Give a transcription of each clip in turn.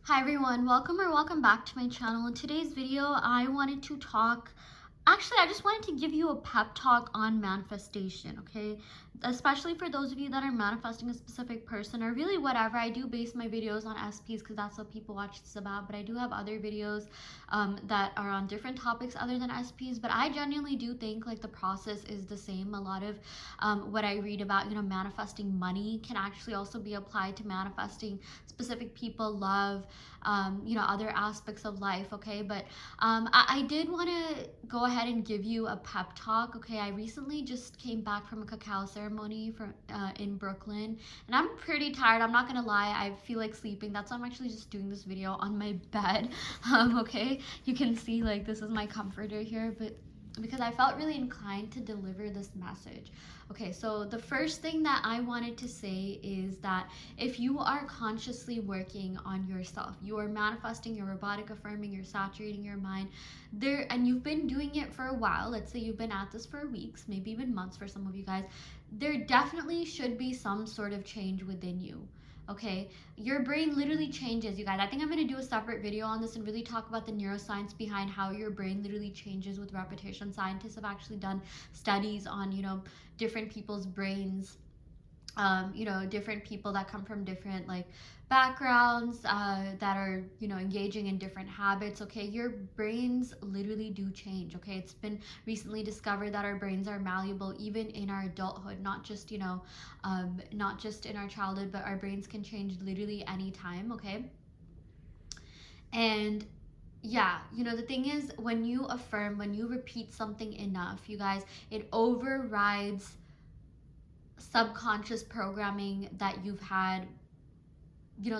Hi everyone, welcome back to my channel. In today's video, I wanted to talk, I just wanted to give you a pep talk on manifestation, okay? Especially for those of you that are manifesting a specific person or really whatever. I do base my videos on SPs because that's what people watch this about, but I do have other videos that are on different topics other than SPs, but I genuinely do think like the process is the same. A lot of what I read about, manifesting money can actually also be applied to manifesting specific people, love, other aspects of life, okay? But I did want to go ahead and give you a pep talk, okay? I recently just came back from a cacao ceremony in Brooklyn, and I'm pretty tired. I'm not gonna lie, I feel like sleeping. That's why I'm actually just doing this video on my bed, okay? You can see like this is my comforter here, but because I felt really inclined to deliver this message. Okay, so the first thing that I wanted to say is that if you are consciously working on yourself, you are manifesting, you're robotic affirming, you're saturating your mind there, and you've been doing it for a while. Let's say you've been at this for weeks, maybe even months for some of you guys. There definitely should be some sort of change within you. Okay, your brain literally changes, you guys. I think I'm going to do a separate video on this and really talk about the neuroscience behind how your brain literally changes with repetition. Scientists have actually done studies on, different people's brains, different people that come from different like backgrounds, that are, engaging in different habits. Okay, your brains literally do change. Okay, it's been recently discovered that our brains are malleable even in our adulthood, not just, not just in our childhood, but our brains can change literally anytime. Okay, and yeah, the thing is, when you affirm, when you repeat something enough, you guys, it overrides subconscious programming that you've had,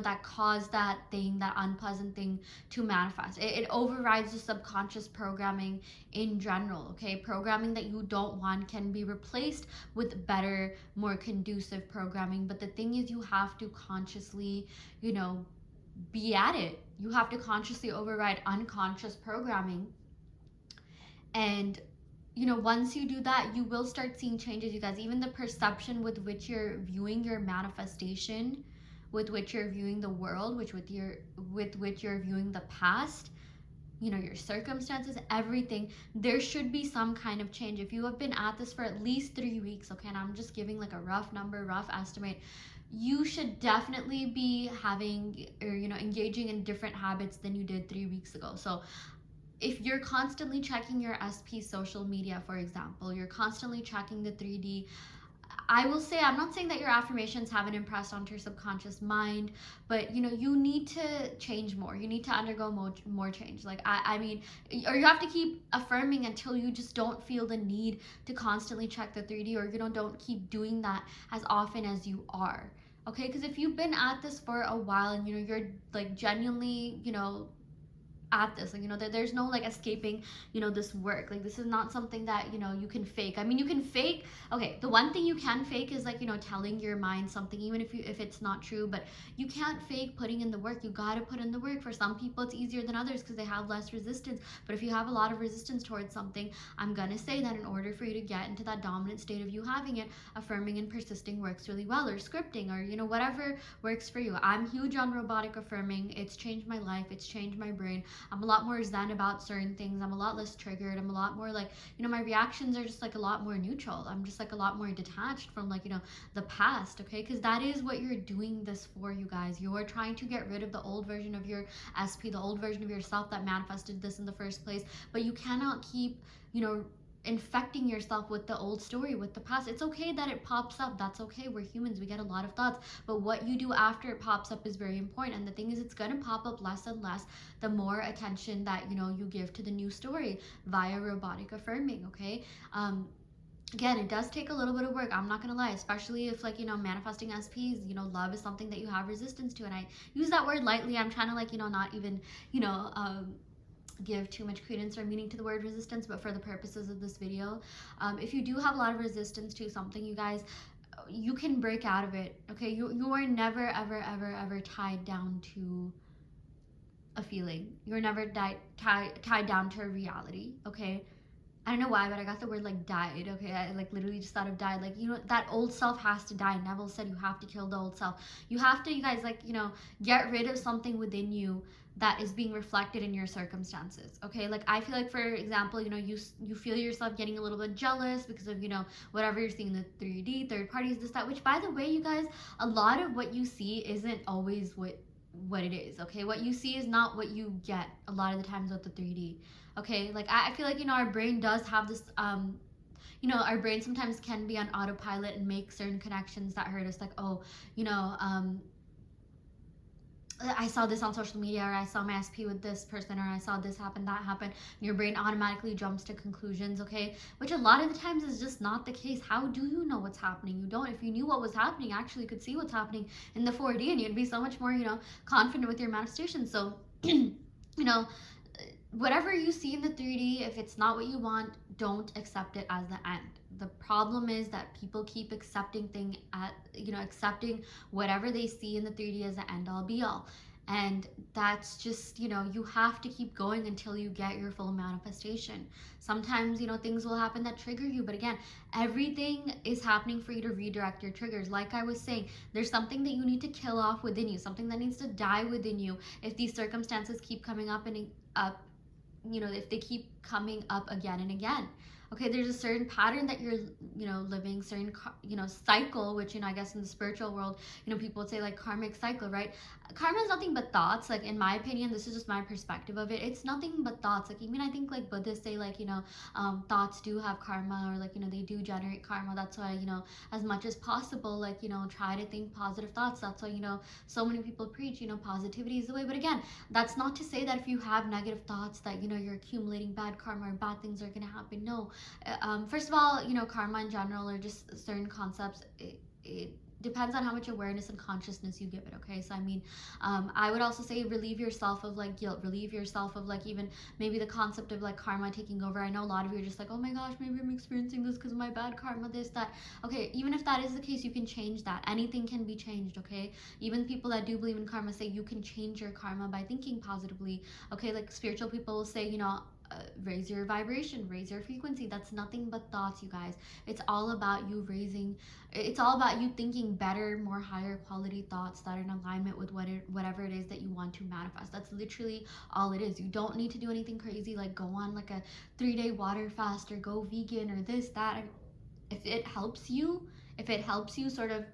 that caused that thing, that unpleasant thing to manifest. It overrides the subconscious programming in general. Okay, programming that you don't want can be replaced with better, more conducive programming, but the thing is, you have to consciously, be at it. You have to consciously override unconscious programming. And once you do that, you will start seeing changes, you guys. Even the perception with which you're viewing your manifestation, with which you're viewing the world, with which you're viewing the past, your circumstances, everything, there should be some kind of change. If you have been at this for at least 3 weeks, okay, and I'm just giving like a rough number, rough estimate, you should definitely be having, or engaging in different habits than you did 3 weeks ago. So if you're constantly checking your SP social media, for example, you're constantly checking the 3D, I will say, I'm not saying that your affirmations haven't impressed onto your subconscious mind, but you need to change more. You need to undergo more change. Like, I mean, or you have to keep affirming until you just don't feel the need to constantly check the 3D, or don't keep doing that as often as you are. Okay, because if you've been at this for a while and you're like genuinely, at this, like, there's no like escaping, this work. Like, this is not something that you can fake. I mean, you can fake. Okay, the one thing you can fake is like, telling your mind something, even if it's not true. But you can't fake putting in the work. You got to put in the work. For some people it's easier than others because they have less resistance. But if you have a lot of resistance towards something, I'm gonna say that in order for you to get into that dominant state of you having it, affirming and persisting works really well, or scripting, or whatever works for you. I'm huge on robotic affirming. It's changed my life. It's changed my brain. I'm a lot more zen about certain things. I'm a lot less triggered. I'm a lot more like, my reactions are just like a lot more neutral. I'm just like a lot more detached from like, the past, okay? Because that is what you're doing this for, you guys. You're trying to get rid of the old version of your SP, the old version of yourself that manifested this in the first place. But you cannot keep, infecting yourself with the old story, with the past. It's okay that it pops up. That's okay. We're humans. We get a lot of thoughts. But what you do after it pops up is very important. And the thing is, it's going to pop up less and less the more attention that, you give to the new story via robotic affirming, okay? Again, it does take a little bit of work. I'm not gonna lie, especially if like, manifesting SPs, love is something that you have resistance to. And I use that word lightly. I'm trying to like, not even, you know, um, give too much credence or meaning to the word resistance, but for the purposes of this video, if you do have a lot of resistance to something, you guys, you can break out of it. Okay, you are never ever tied down to a feeling. You're never tied down to a reality. Okay, I don't know why, but I got the word like died. Okay, I like literally just thought of died. Like, you know, that old self has to die. Neville said you have to kill the old self. You have to, you guys, like, you know, get rid of something within you that is being reflected in your circumstances. Okay, like I feel like, for example, you know, you feel yourself getting a little bit jealous because of, you know, whatever you're seeing in the 3D, third parties, this that. Which, by the way, you guys, a lot of what you see isn't always what it is. Okay, what you see is not what you get a lot of the times with the 3D. Okay, like I feel like, you know, our brain does have this you know, our brain sometimes can be on autopilot and make certain connections that hurt us, like, oh, you know, I saw this on social media, or I saw my SP with this person, or I saw this happen, that happened. And your brain automatically jumps to conclusions, okay? Which a lot of the times is just not the case. How do you know what's happening? You don't. If you knew what was happening, actually, you could see what's happening in the 4D, and you'd be so much more, you know, confident with your manifestation. So, you know, whatever you see in the 3D, if it's not what you want, don't accept it as the end. The problem is that people keep accepting accepting whatever they see in the 3D as the end all be all. And that's just, you know, you have to keep going until you get your full manifestation. Sometimes, you know, things will happen that trigger you, but again, everything is happening for you to redirect your triggers. Like I was saying, there's something that you need to kill off within you, something that needs to die within you if these circumstances keep coming up, you know, if they keep coming up again and again. Okay, there's a certain pattern that you're, you know, living, certain, you know, cycle, which, you know, I guess in the spiritual world, you know, people would say like karmic cycle, right? Karma is nothing but thoughts. Like, in my opinion, this is just my perspective of it, it's nothing but thoughts. Like, even I think like Buddhists say, like, you know, thoughts do have karma, or like, you know, they do generate karma. That's why, you know, as much as possible, like, you know, try to think positive thoughts. That's why, you know, so many people preach, you know, positivity is the way. But again, that's not to say that if you have negative thoughts that, you know, you're accumulating bad karma or bad things are going to happen. No. First of all, you know, karma in general, or just certain concepts, it depends on how much awareness and consciousness you give it. Okay, so I mean, I would also say relieve yourself of like guilt, relieve yourself of like even maybe the concept of like karma taking over. I know a lot of you are just like, oh my gosh, maybe I'm experiencing this because of my bad karma, this, that. Okay, even if that is the case, you can change that. Anything can be changed. Okay, even people that do believe in karma say you can change your karma by thinking positively. Okay, like spiritual people will say, you know, raise your vibration, raise your frequency. That's nothing but thoughts, you guys. It's all about you raising, it's all about you thinking better, more higher quality thoughts that are in alignment with whatever it is that you want to manifest. That's literally all it is. You don't need to do anything crazy like go on like a 3-day water fast or go vegan or this, that. If it helps you, if it helps you sort of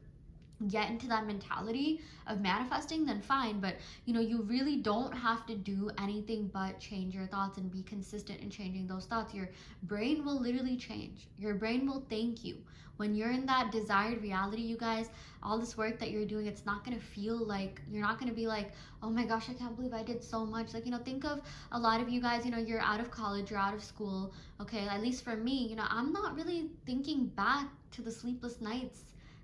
get into that mentality of manifesting, then fine. But you know, you really don't have to do anything but change your thoughts and be consistent in changing those thoughts. Your brain will literally change. Your brain will thank you when you're in that desired reality, you guys. All this work that you're doing, it's not going to feel like, you're not going to be like, oh my gosh, I can't believe I did so much. Like, you know, think of a lot of you guys, you know, you're out of college, you're out of school. Okay, at least for me, you know, I'm not really thinking back to the sleepless nights,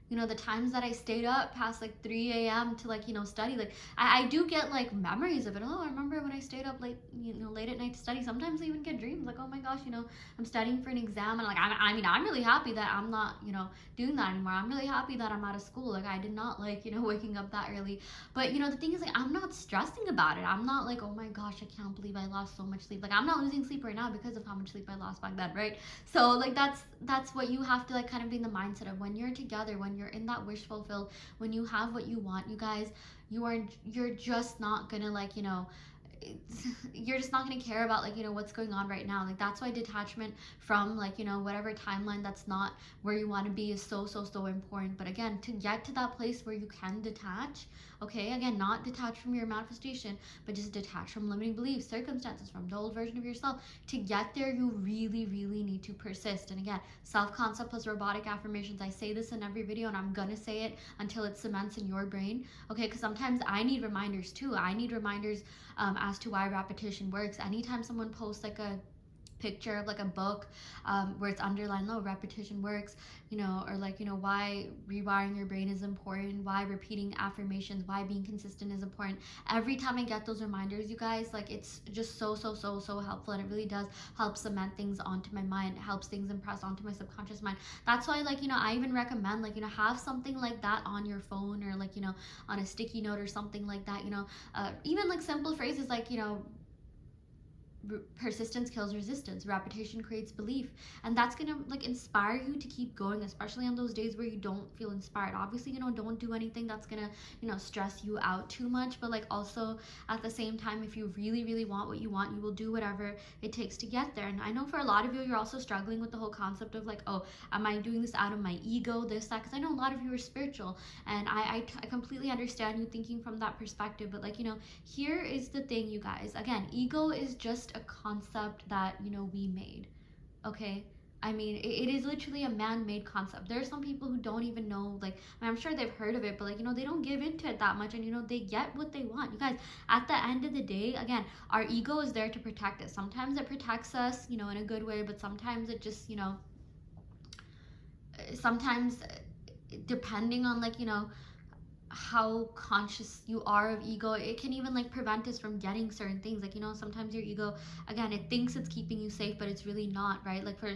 you know, the times that I stayed up past like 3 a.m. to like, you know, study. Like I do get like memories of it. Oh, I remember when I stayed up late, you know, late at night to study. Sometimes I even get dreams like, oh my gosh, you know, I'm studying for an exam. And like, I mean, I'm really happy that I'm not, you know, doing that anymore. I'm really happy that I'm out of school. Like I did not like, you know, waking up that early. But you know, the thing is, like, I'm not stressing about it. I'm not like, oh my gosh, I can't believe I lost so much sleep. Like I'm not losing sleep right now because of how much sleep I lost back then, right? So like that's what you have to like kind of be in the mindset of when you're together, when you're in that wish fulfilled, when you have what you want, you guys, you're just not gonna like, you know, you're just not going to care about like, you know, what's going on right now. Like that's why detachment from like, you know, whatever timeline that's not where you want to be is so important. But again, to get to that place where you can detach, okay, again, not detach from your manifestation, but just detach from limiting beliefs, circumstances, from the old version of yourself. To get there, you really need to persist. And again, self-concept plus robotic affirmations, I say this in every video and I'm gonna say it until it cements in your brain, okay? Because sometimes I need reminders too. I need reminders as to why repetition works. Anytime someone posts like a picture of like a book where it's underlined, no, repetition works, you know, or like, you know, why rewiring your brain is important, why repeating affirmations, why being consistent is important. Every time I get those reminders, you guys, like it's just so helpful, and it really does help cement things onto my mind. It helps things impress onto my subconscious mind. That's why, like, you know, I even recommend like, you know, have something like that on your phone, or like, you know, on a sticky note or something like that, you know, even like simple phrases like, you know, persistence kills resistance, repetition creates belief, and that's gonna like inspire you to keep going, especially on those days where you don't feel inspired. Obviously, don't do anything that's gonna stress you out too much, but like also at the same time, if you really really want what you want, you will do whatever it takes to get there. And I know for a lot of you, you're also struggling with the whole concept of like, oh, am I doing this out of my ego, this, that, because I know a lot of you are spiritual, and I completely understand you thinking from that perspective. But like, here is the thing, you guys. Again, ego is just a concept that we made. Okay, I mean, it is literally a man-made concept. There are some people who don't even know, like, I mean, I'm sure they've heard of it, but like, they don't give into it that much, and they get what they want. You guys, at the end of the day, again, our ego is there to protect us. Sometimes it protects us, in a good way, but sometimes it just, sometimes depending on like, how conscious you are of ego, it can even like prevent us from getting certain things. Like, sometimes your ego, again, it thinks it's keeping you safe, but it's really not, right? Like for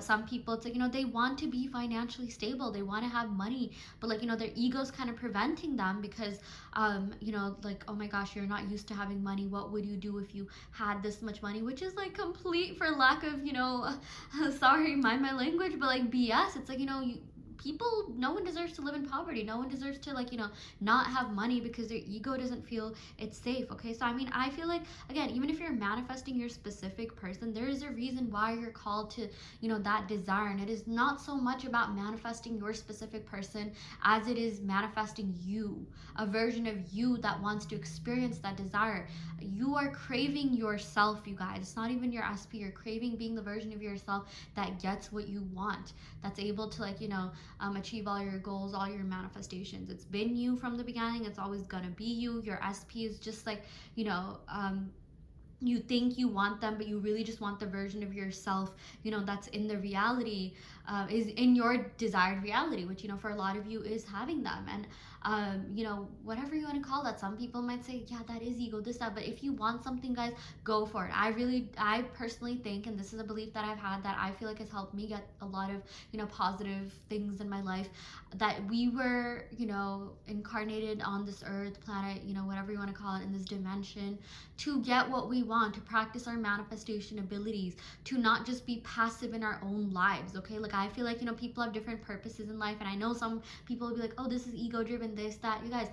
some people, it's like, they want to be financially stable, they want to have money, but like, their ego's kind of preventing them because like, oh my gosh, you're not used to having money, what would you do if you had this much money? Which is like complete, for lack of sorry, mind my language, but like BS. It's like, people, no one deserves to live in poverty, no one deserves to like, not have money because their ego doesn't feel it's safe. Okay, so I mean, I feel like, again, even if you're manifesting your specific person, there is a reason why you're called to that desire. And it is not so much about manifesting your specific person as it is manifesting you, a version of you that wants to experience that desire. You are craving yourself, you guys. It's not even your SP. You're craving being the version of yourself that gets what you want, that's able to like, achieve all your goals, all your manifestations. It's been you from the beginning. It's always gonna be you. Your SP is just like, you think you want them, but you really just want the version of yourself, that's in the reality, is in your desired reality, which, for a lot of you is having them. And, whatever you want to call that. Some people might say, yeah, that is ego, this, that. But if you want something, guys, go for it. I personally think, and this is a belief that I've had that I feel like has helped me get a lot of, positive things in my life, that we were, incarnated on this earth, planet, whatever you want to call it, in this dimension, to get what we want, to practice our manifestation abilities, to not just be passive in our own lives. Okay, like I feel like people have different purposes in life, and I know some people will be like, oh, this is ego driven, this, that. You guys,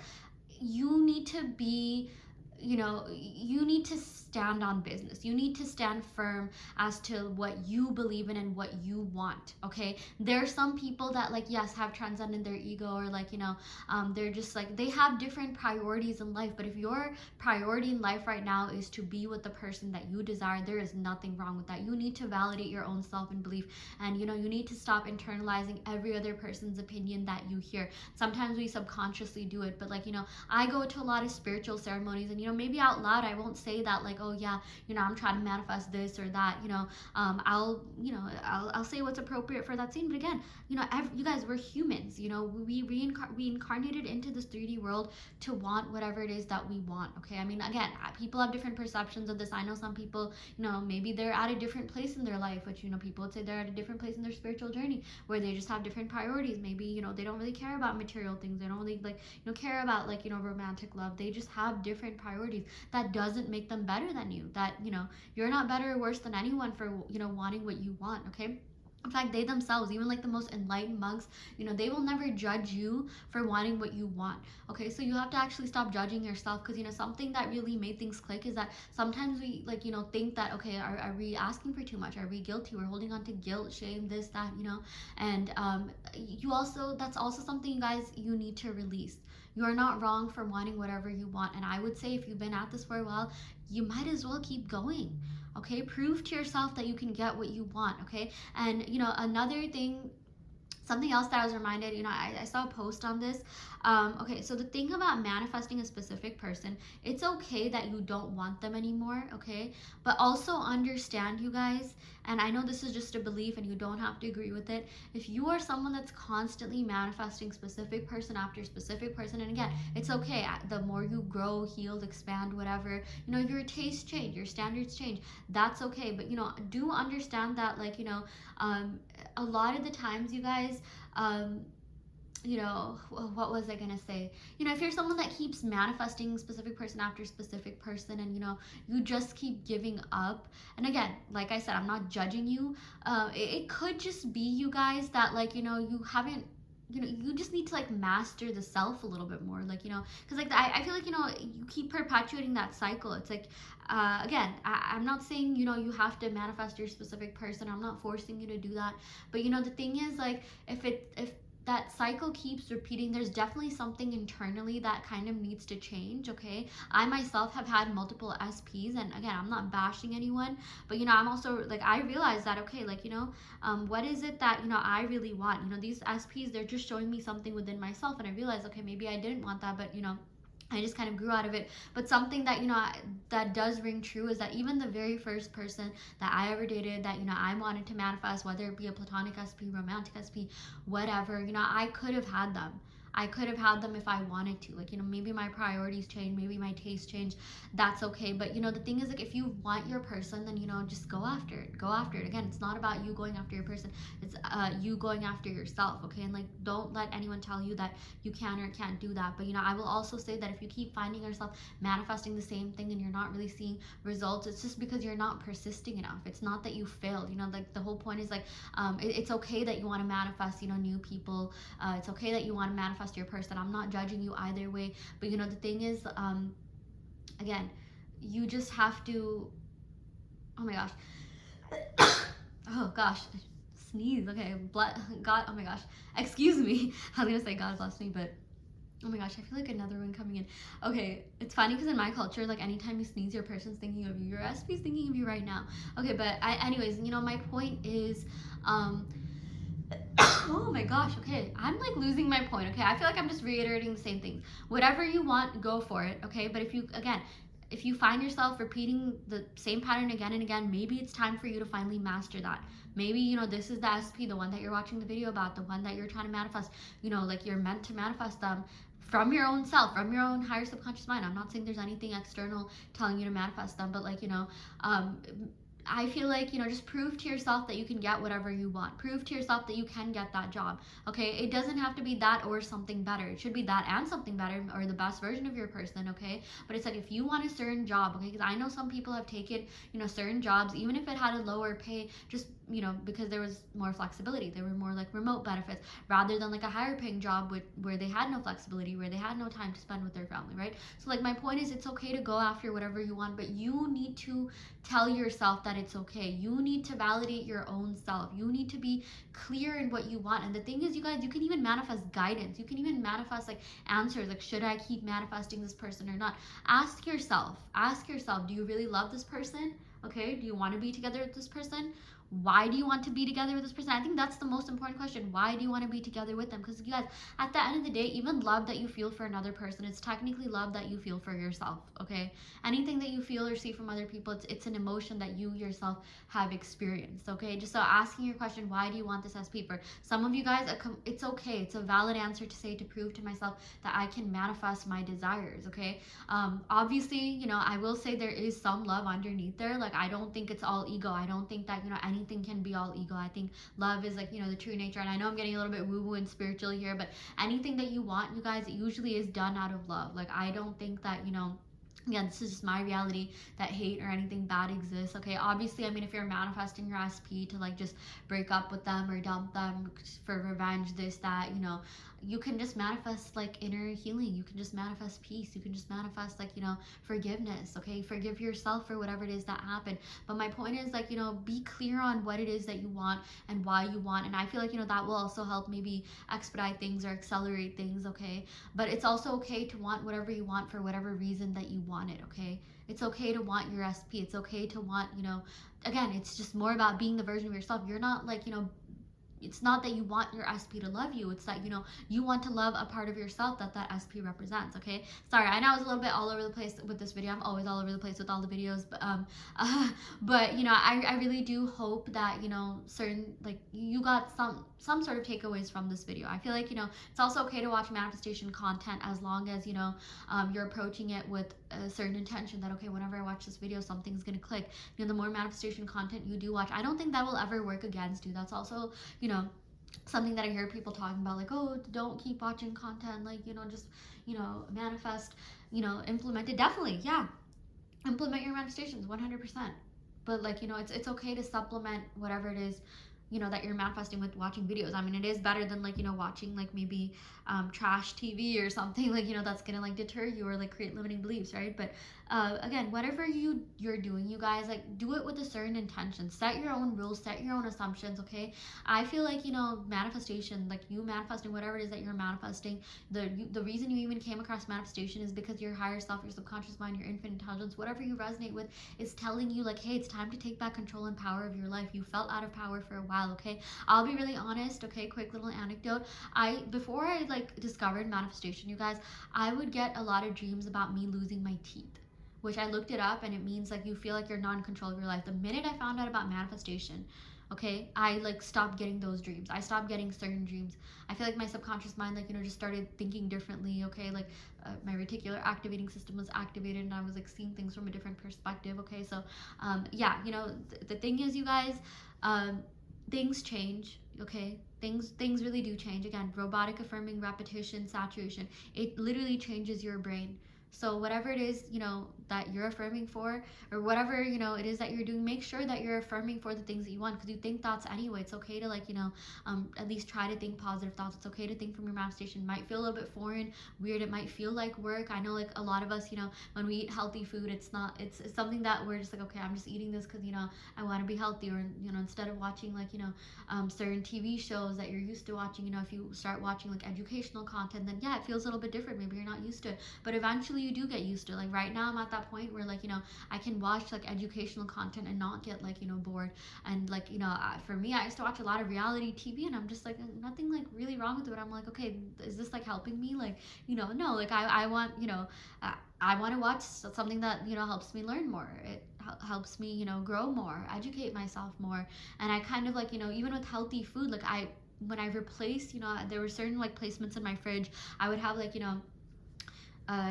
you need to be, you need to stand on business. You need to stand firm as to what you believe in and what you want. Okay, there are some people that, like, yes, have transcended their ego, or like, they're just like, they have different priorities in life. But if your priority in life right now is to be with the person that you desire, there is nothing wrong with that. You need to validate your own self and belief, and you need to stop internalizing every other person's opinion that you hear. Sometimes we subconsciously do it, but like, I go to a lot of spiritual ceremonies, and maybe out loud I won't say that, like, oh yeah, I'm trying to manifest this or that. I'll say what's appropriate for that scene. But again, you guys, we're humans. We reincarnated into this 3D world to want whatever it is that we want. Okay, I mean, again, people have different perceptions of this. I know some people, maybe they're at a different place in their life, which people would say they're at a different place in their spiritual journey, where they just have different priorities. Maybe they don't really care about material things. They don't really like care about like romantic love. They just have different priorities. That doesn't make them better than you. That you're not better or worse than anyone for wanting what you want. Okay, in fact, they themselves, even like the most enlightened monks, they will never judge you for wanting what you want. Okay, so you have to actually stop judging yourself, because something that really made things click is that sometimes we like think that, okay, are we asking for too much? Are we guilty? We're holding on to guilt, shame, this, that, and you also, that's also something, you guys, you need to release. You are not wrong for wanting whatever you want, and I would say if you've been at this for a while, you might as well keep going. Okay, prove to yourself that you can get what you want. Okay, and another thing, something else that I was reminded, I saw a post on this. Okay, so the thing about manifesting a specific person, it's okay that you don't want them anymore, okay? But also understand, you guys, and I know this is just a belief and you don't have to agree with it. If you are someone that's constantly manifesting specific person after specific person, and again, it's okay. The more you grow, heal, expand, whatever, your tastes change, your standards change. That's okay. But, do understand that, like, a lot of the times, you guys, what was I gonna say? If you're someone that keeps manifesting specific person after specific person, and you just keep giving up. And again, like I said, I'm not judging you. It could just be, you guys, that like you haven't. You just need to like master the self a little bit more, like because like I feel like you keep perpetuating that cycle. It's like again, I'm not saying you have to manifest your specific person. I'm not forcing you to do that. But the thing is, like, if that cycle keeps repeating, there's definitely something internally that kind of needs to change. Okay, I myself have had multiple SPs, and again, I'm not bashing anyone, but I'm also like, I realize that, okay, like what is it that I really want? These SPs, they're just showing me something within myself, and I realize, okay, maybe I didn't want that, but I just kind of grew out of it. But something that that does ring true is that even the very first person that I ever dated, that I wanted to manifest, whether it be a platonic SP, romantic SP, whatever, I could have had them. I could have had them if I wanted to. Like, maybe my priorities change, maybe my taste change. That's okay. But the thing is, like, if you want your person, then just go after it. Go after it. Again, it's not about you going after your person. It's you going after yourself. Okay, and like, don't let anyone tell you that you can or can't do that. But I will also say that if you keep finding yourself manifesting the same thing and you're not really seeing results, it's just because you're not persisting enough. It's not that you failed. Like, the whole point is, like, it's okay that you want to manifest new people. It's okay that you want to manifest your person. I'm not judging you either way. But the thing is, again, you just have to, oh my gosh, oh gosh, sneeze. Okay, God, oh my gosh, excuse me. I was gonna say God bless me, but oh my gosh, I feel like another one coming in. Okay, it's funny because in my culture, like, anytime you sneeze, your person's thinking of you. Your SP's thinking of you right now. Okay, but anyways, my point is, oh my gosh, okay, I'm like losing my point. Okay, I feel like I'm just reiterating the same things. Whatever you want, go for it. Okay, but if you find yourself repeating the same pattern again and again, maybe it's time for you to finally master that. Maybe this is the SP, the one that you're watching the video about, the one that you're trying to manifest. Like, you're meant to manifest them from your own self, from your own higher subconscious mind. I'm not saying there's anything external telling you to manifest them, but like I feel like, just prove to yourself that you can get whatever you want. Prove to yourself that you can get that job. Okay, it doesn't have to be that or something better. It should be that and something better, or the best version of your person. Okay, but it's like, if you want a certain job, okay, because I know some people have taken certain jobs, even if it had a lower pay, just because there was more flexibility. There were more like remote benefits, rather than like a higher paying job where they had no flexibility, where they had no time to spend with their family, right? So like, my point is, it's okay to go after whatever you want, but you need to tell yourself that it's okay. You need to validate your own self. You need to be clear in what you want. And the thing is, you guys, you can even manifest guidance. You can even manifest like answers, like, should I keep manifesting this person or not? Ask yourself, do you really love this person? Okay, do you want to be together with this person? Why do you want to be together with this person? I think that's the most important question. Why do you want to be together with them? Because you guys, at the end of the day, even love that you feel for another person, it's technically love that you feel for yourself. Okay, anything that you feel or see from other people, it's an emotion that you yourself have experienced. Okay, just so asking your question, why do you want this SP? For some of you guys, it's okay. It's a valid answer to say, to prove to myself that I can manifest my desires. Okay, obviously, I will say there is some love underneath there. Like, I don't think it's all ego. I don't think that anything can be all ego. I think love is like the true nature. And I know I'm getting a little bit woo woo and spiritual here, but anything that you want, you guys, it usually is done out of love. Like, I don't think that again, this is just my reality, that hate or anything bad exists. Okay, obviously, I mean, if you're manifesting your SP to like just break up with them or dump them for revenge, this, that, you can just manifest like inner healing. You can just manifest peace. You can just manifest like forgiveness. Okay, forgive yourself for whatever it is that happened. But my point is, like, be clear on what it is that you want and why you want. And I feel like that will also help maybe expedite things or accelerate things. Okay, but it's also okay to want whatever you want for whatever reason that you want it. Okay, it's okay to want your SP. It's okay to want again, it's just more about being the version of yourself. You're not like it's not that you want your SP to love you. It's that you want to love a part of yourself that SP represents. Okay, sorry, I know I was a little bit all over the place with this video. I'm always all over the place with all the videos, but but I really do hope that certain, like, you got some sort of takeaways from this video. I feel like it's also okay to watch manifestation content as long as you're approaching it with a certain intention, that okay, whenever I watch this video, something's gonna click. The more manifestation content you do watch, I don't think that will ever work against you. That's also something that I hear people talking about, like, oh, don't keep watching content, like, just, manifest, implement it. Definitely, yeah, implement your manifestations 100%. But like, it's okay to supplement whatever it is, that you're manifesting with watching videos. I mean, it is better than like, watching like maybe trash TV or something, like, that's gonna like deter you or like create limiting beliefs, right? But again, whatever you're doing, you guys, like, do it with a certain intention. Set your own rules, set your own assumptions, okay? I feel like, manifestation, like you manifesting whatever it is that you're manifesting, the reason you even came across manifestation is because your higher self, your subconscious mind, your infinite intelligence, whatever you resonate with, is telling you like, hey, it's time to take back control and power of your life. You felt out of power for a while, okay? I'll be really honest, okay? Quick little anecdote. Before I like discovered manifestation, you guys, I would get a lot of dreams about me losing my teeth, which I looked it up, and it means like you feel like you're not in control of your life. The minute I found out about manifestation, okay, I like stopped getting those dreams. I stopped getting certain dreams. I feel like my subconscious mind, like, just started thinking differently, okay? Like my reticular activating system was activated, and I was like seeing things from a different perspective, okay? So yeah, the thing is, you guys, um, things change, okay? Things really do change. Again, robotic affirming, repetition, saturation, it literally changes your brain. So whatever it is, that you're affirming for, or whatever, it is that you're doing, make sure that you're affirming for the things that you want, because you think thoughts anyway. It's okay to like, at least try to think positive thoughts. It's okay to think from your manifestation. It might feel a little bit foreign, weird. It might feel like work. I know like a lot of us, when we eat healthy food, it's something that we're just like, okay, I'm just eating this because, I want to be healthy. Or, instead of watching like, certain TV shows that you're used to watching, if you start watching like educational content, then yeah, it feels a little bit different. Maybe you're not used to it, but eventually you do get used to it. Like right now I'm at that point where like, I can watch like educational content and not get like, bored. And like, for me, I used to watch a lot of reality TV, and I'm just like, nothing like really wrong with it. But I'm like, okay, is this like helping me? Like, no, like I want, I want to watch something that, helps me learn more. It helps me, grow more, educate myself more. And I kind of like, even with healthy food, like when I replaced, there were certain like placements in my fridge, I would have like,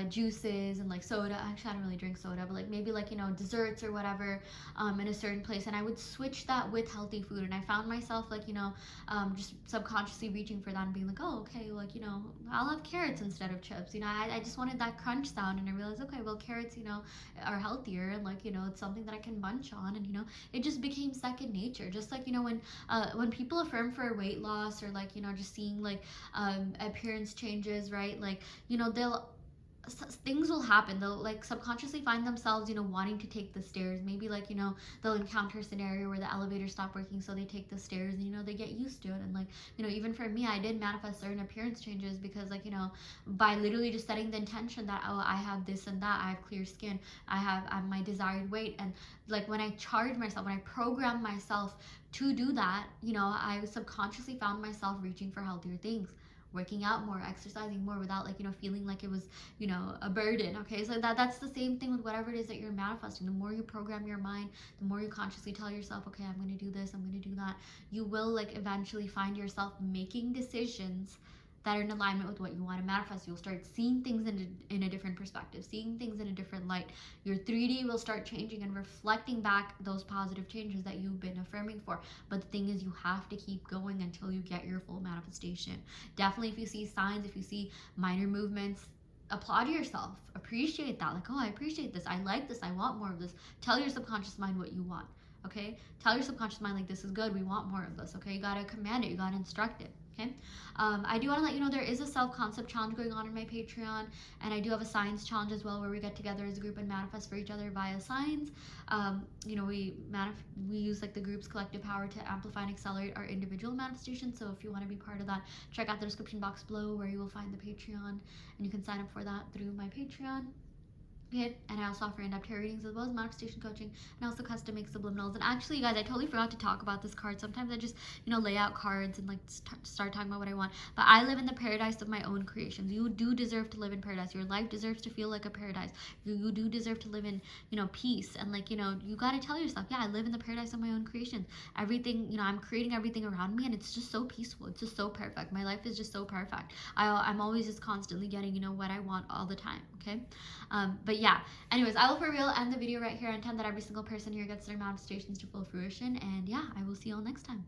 juices and like soda. Actually, I don't really drink soda, but like maybe like, desserts or whatever, in a certain place. And I would switch that with healthy food. And I found myself like, just subconsciously reaching for that and being like, oh, okay, like, I'll have carrots instead of chips. I just wanted that crunch sound. And I realized, okay, well, carrots, are healthier, and like, it's something that I can munch on. And, it just became second nature. Just like, when people affirm for weight loss, or like, just seeing like, appearance changes, right? Like, they'll things will happen. They'll like subconsciously find themselves, wanting to take the stairs. Maybe like, they'll encounter a scenario where the elevator stopped working, so they take the stairs, and they get used to it. And like, even for me, I did manifest certain appearance changes because like, by literally just setting the intention that, oh, I have this and that, I have clear skin, I'm my desired weight. And like when I charge myself, when I program myself to do that, I subconsciously found myself reaching for healthier things, working out more, exercising more, without like, feeling like it was, a burden. Okay, so that's the same thing with whatever it is that you're manifesting. The more you program your mind, the more you consciously tell yourself, okay, I'm going to do this, I'm going to do that, you will like eventually find yourself making decisions that are in alignment with what you want to manifest. You'll start seeing things in a different perspective, seeing things in a different light. Your 3D will start changing and reflecting back those positive changes that you've been affirming for. But the thing is, you have to keep going until you get your full manifestation. Definitely, if you see signs, if you see minor movements, applaud yourself, appreciate that. Like, oh, I appreciate this, I like this, I want more of this. Tell your subconscious mind what you want. Okay, tell your subconscious mind, like, this is good, we want more of this. Okay, you gotta command it, you gotta instruct it. Okay, I do want to let you know there is a self-concept challenge going on in my Patreon, and I do have a science challenge as well, where we get together as a group and manifest for each other via signs. We use like the group's collective power to amplify and accelerate our individual manifestation. So if you want to be part of that, check out the description box below, where you will find the Patreon, and you can sign up for that through my Patreon. Okay, and I also offer in-depth tarot readings, as well as manifestation coaching, and also custom make subliminals. And actually, you guys, I totally forgot to talk about this card. Sometimes I just, lay out cards and like start talking about what I want. But I live in the paradise of my own creations. You do deserve to live in paradise. Your life deserves to feel like a paradise. You do deserve to live in, peace. And like, you gotta tell yourself, yeah, I live in the paradise of my own creations. Everything, I'm creating everything around me, and it's just so peaceful. It's just so perfect. My life is just so perfect. I'm always just constantly getting, what I want all the time. Okay, but yeah, anyways, I will for real end the video right here and intend that every single person here gets their manifestations to full fruition. And yeah, I will see you all next time.